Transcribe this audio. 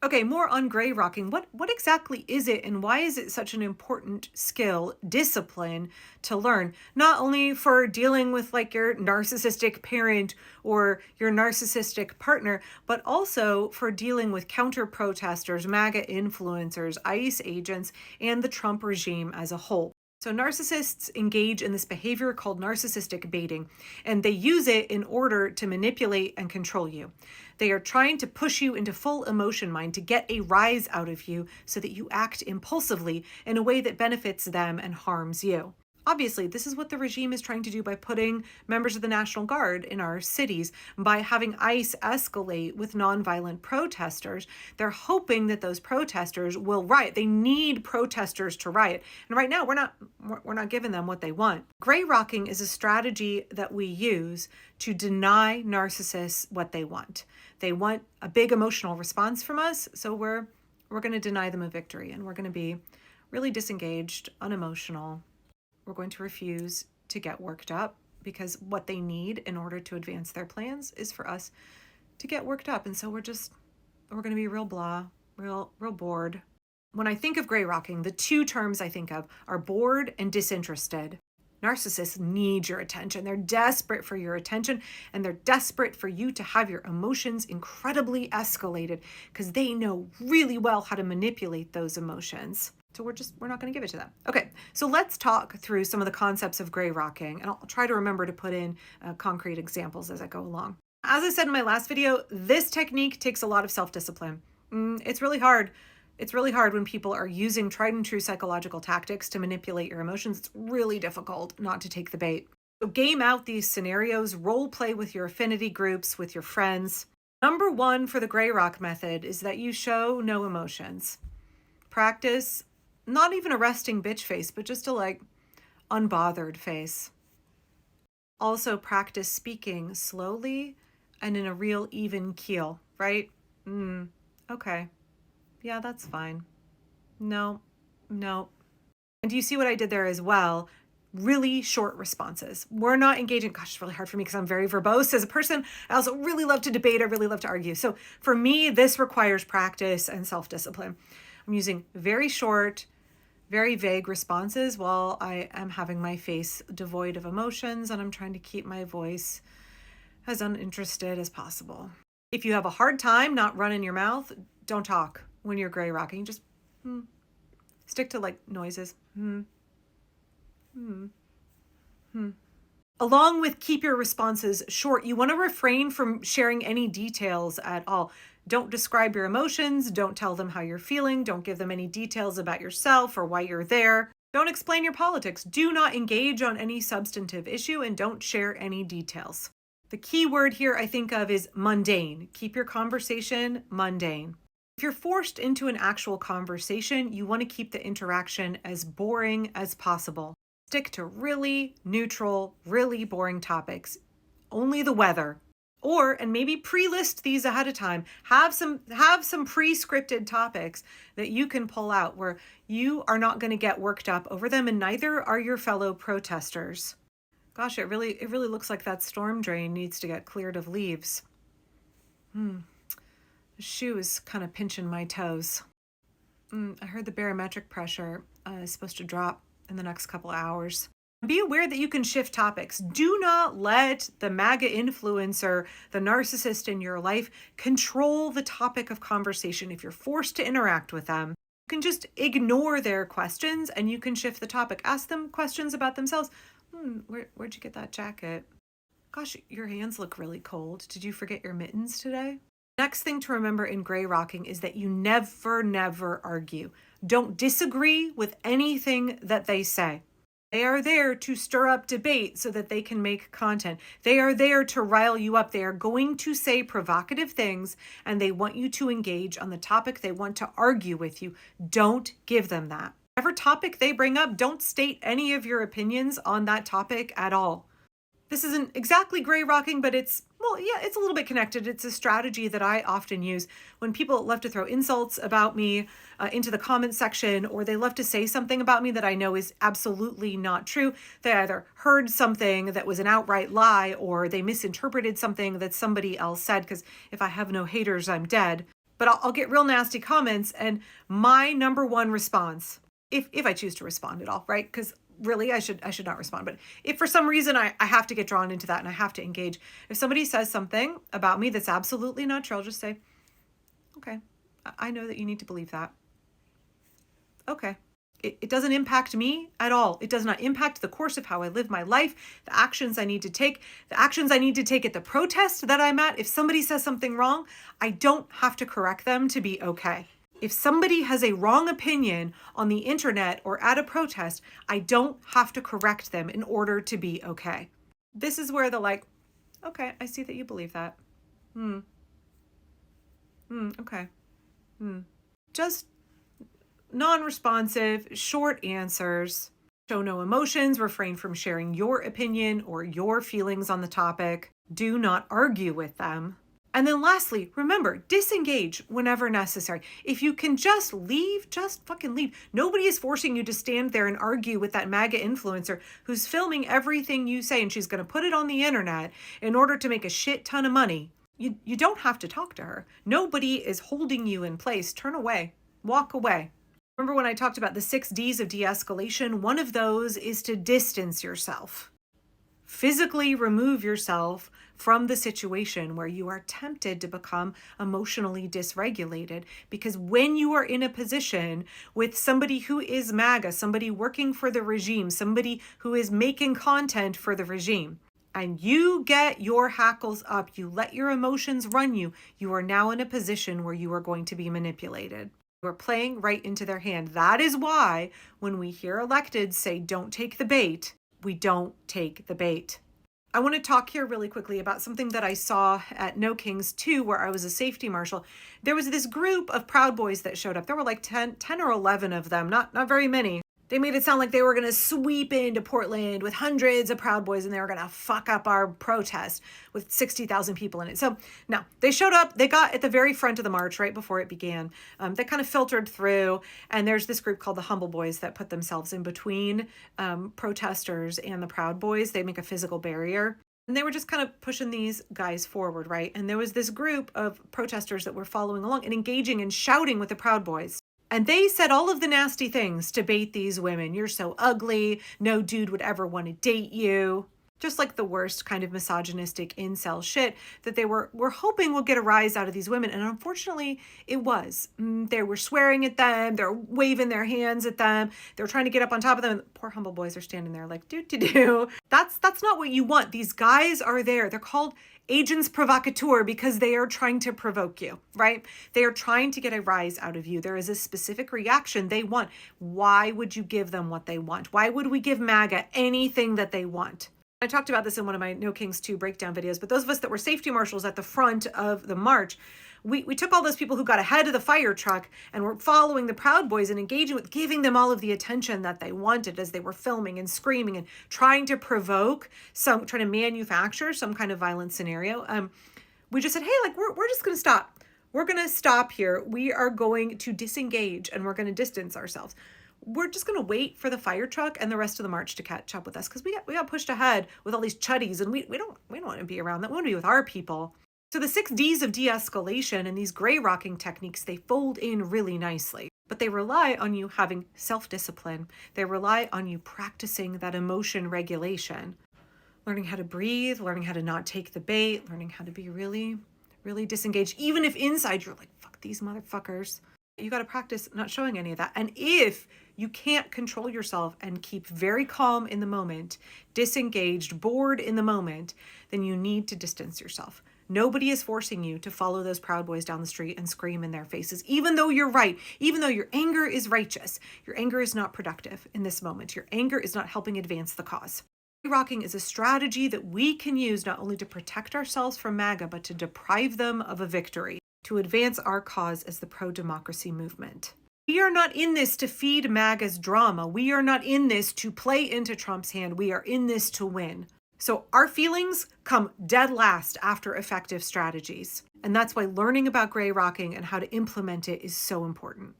Okay, more on gray rocking. What exactly is it and why is it such an important skill, discipline to learn? Not only for dealing with like your narcissistic parent or your narcissistic partner, but also for dealing with counter protesters, MAGA influencers, ICE agents, and the Trump regime as a whole. So, narcissists engage in this behavior called narcissistic baiting, and they use it in order to manipulate and control you. They are trying to push you into full emotion mind to get a rise out of you so that you act impulsively in a way that benefits them and harms you. Obviously, this is what the regime is trying to do by putting members of the National Guard in our cities, by having ICE escalate with nonviolent protesters. They're hoping that those protesters will riot. They need protesters to riot. And right now, we're not giving them what they want. Gray rocking is a strategy that we use to deny narcissists what they want. They want a big emotional response from us, so we're going to deny them a victory, and we're going to be really disengaged, unemotional. We're going to refuse to get worked up because what they need in order to advance their plans is for us to get worked up. And so we're going to be real blah, real bored. When I think of gray rocking, the two terms I think of are bored and disinterested. Narcissists need your attention. They're desperate for your attention, and they're desperate for you to have your emotions incredibly escalated because they know really well how to manipulate those emotions. So we're not going to give it to them. Okay, so let's talk through some of the concepts of gray rocking, and I'll try to remember to put in concrete examples as I go along. As I said in my last video, this technique takes a lot of self-discipline. It's really hard. It's really hard when people are using tried and true psychological tactics to manipulate your emotions. It's really difficult not to take the bait. So game out these scenarios, role play with your affinity groups, with your friends. Number one for the gray rock method is that you show no emotions. Practice not even a resting bitch face, but just a unbothered face. Also practice speaking slowly and in a real even keel, right? Okay. Yeah, that's fine. No. And do you see what I did there as well? Really short responses. We're not engaging. Gosh, it's really hard for me because I'm very verbose as a person. I also really love to debate. I really love to argue. So for me, this requires practice and self-discipline. I'm using very short, very vague responses while I am having my face devoid of emotions, and I'm trying to keep my voice as uninterested as possible. If you have a hard time not running your mouth, don't talk when you're gray rocking. Just stick to noises. Along with keep your responses short, you want to refrain from sharing any details at all. Don't describe your emotions. Don't tell them how you're feeling. Don't give them any details about yourself or why you're there. Don't explain your politics. Do not engage on any substantive issue, and don't share any details. The key word here I think of is mundane. Keep your conversation mundane. If you're forced into an actual conversation, you want to keep the interaction as boring as possible. Stick to really neutral, really boring topics. Only the weather. And maybe pre-list these ahead of time. Have some pre-scripted topics that you can pull out where you are not going to get worked up over them, and neither are your fellow protesters. Gosh, it really looks like that storm drain needs to get cleared of leaves. The shoe is kind of pinching my toes. I heard the barometric pressure is supposed to drop in the next couple of hours. Be aware that you can shift topics. Do not let the MAGA influencer, the narcissist in your life, control the topic of conversation. If you're forced to interact with them, you can just ignore their questions and you can shift the topic. Ask them questions about themselves. Where'd you get that jacket? Gosh, your hands look really cold. Did you forget your mittens today? Next thing to remember in gray rocking is that you never argue. Don't disagree with anything that they say. They are there to stir up debate so that they can make content. They are there to rile you up. They are going to say provocative things, and they want you to engage on the topic. They want to argue with you. Don't give them that. Whatever topic they bring up, don't state any of your opinions on that topic at all. This isn't exactly gray rocking, but it's a little bit connected. It's a strategy that I often use when people love to throw insults about me into the comment section, or they love to say something about me that I know is absolutely not true. They either heard something that was an outright lie, or they misinterpreted something that somebody else said, because if I have no haters, I'm dead. but I'll get real nasty comments. And my number one response, if I choose to respond at all, right? Because really I should not respond. But if for some reason I have to get drawn into that and I have to engage, if somebody says something about me that's absolutely not true, I'll just say, okay, I know that you need to believe that. Okay. It doesn't impact me at all. It does not impact the course of how I live my life, the actions I need to take, at the protest that I'm at. If somebody says something wrong, I don't have to correct them to be okay. If somebody has a wrong opinion on the internet or at a protest, I don't have to correct them in order to be okay. This is where the like, okay, I see that you believe that. Okay. Just non-responsive, short answers. Show no emotions, refrain from sharing your opinion or your feelings on the topic. Do not argue with them. And then lastly, remember, disengage whenever necessary. If you can just leave, just fucking leave. Nobody is forcing you to stand there and argue with that MAGA influencer who's filming everything you say and she's going to put it on the internet in order to make a shit ton of money. You don't have to talk to her. Nobody is holding you in place. Turn away. Walk away. Remember when I talked about the 6 Ds of de-escalation? One of those is to distance yourself. Physically remove yourself from the situation where you are tempted to become emotionally dysregulated. Because when you are in a position with somebody who is MAGA, somebody working for the regime, somebody who is making content for the regime, and you get your hackles up, you let your emotions run you, you are now in a position where you are going to be manipulated. We're playing right into their hand. That is why when we hear electeds say, don't take the bait, we don't take the bait. I want to talk here really quickly about something that I saw at No Kings 2, where I was a safety marshal. There was this group of Proud Boys that showed up. There were like 10 or 11 of them, not very many. They made it sound like they were going to sweep into Portland with hundreds of Proud Boys and they were going to fuck up our protest with 60,000 people in it. So no, they showed up. They got at the very front of the march right before it began. They kind of filtered through, and there's this group called the Humble Boys that put themselves in between protesters and the Proud Boys. They make a physical barrier. And they were just kind of pushing these guys forward, right? And there was this group of protesters that were following along and engaging and shouting with the Proud Boys. And they said all of the nasty things to bait these women. You're so ugly. No dude would ever want to date you. Just like the worst kind of misogynistic incel shit that they were hoping would get a rise out of these women. And unfortunately, it was. They were swearing at them. They're waving their hands at them. They're trying to get up on top of them. Poor Humble Boys are standing there like, do. That's not what you want. These guys are there. They're called agents provocateur because they are trying to provoke you, right? They are trying to get a rise out of you. There is a specific reaction they want. Why would you give them what they want? Why would we give MAGA anything that they want? I talked about this in one of my No Kings 2 breakdown videos, but those of us that were safety marshals at the front of the march, we took all those people who got ahead of the fire truck and were following the Proud Boys and engaging with, giving them all of the attention that they wanted as they were filming and screaming and trying to provoke trying to manufacture some kind of violent scenario. We just said, hey, like, we're just going to stop. We're going to stop here. We are going to disengage and we're going to distance ourselves. We're just going to wait for the fire truck and the rest of the march to catch up with us because we got pushed ahead with all these chuddies and we don't want to be around that. We want to be with our people. So the 6 Ds of de-escalation and these gray rocking techniques, they fold in really nicely, but they rely on you having self-discipline. They rely on you practicing that emotion regulation, learning how to breathe, learning how to not take the bait, learning how to be really, really disengaged. Even if inside you're like, fuck these motherfuckers. You got to practice not showing any of that. And if you can't control yourself and keep very calm in the moment, disengaged, bored in the moment, then you need to distance yourself. Nobody is forcing you to follow those Proud Boys down the street and scream in their faces, even though you're right, even though your anger is righteous. Your anger is not productive in this moment. Your anger is not helping advance the cause. Rocking is a strategy that we can use not only to protect ourselves from MAGA, but to deprive them of a victory, to advance our cause as the pro-democracy movement. We are not in this to feed MAGA's drama. We are not in this to play into Trump's hand. We are in this to win. So our feelings come dead last after effective strategies. And that's why learning about gray rocking and how to implement it is so important.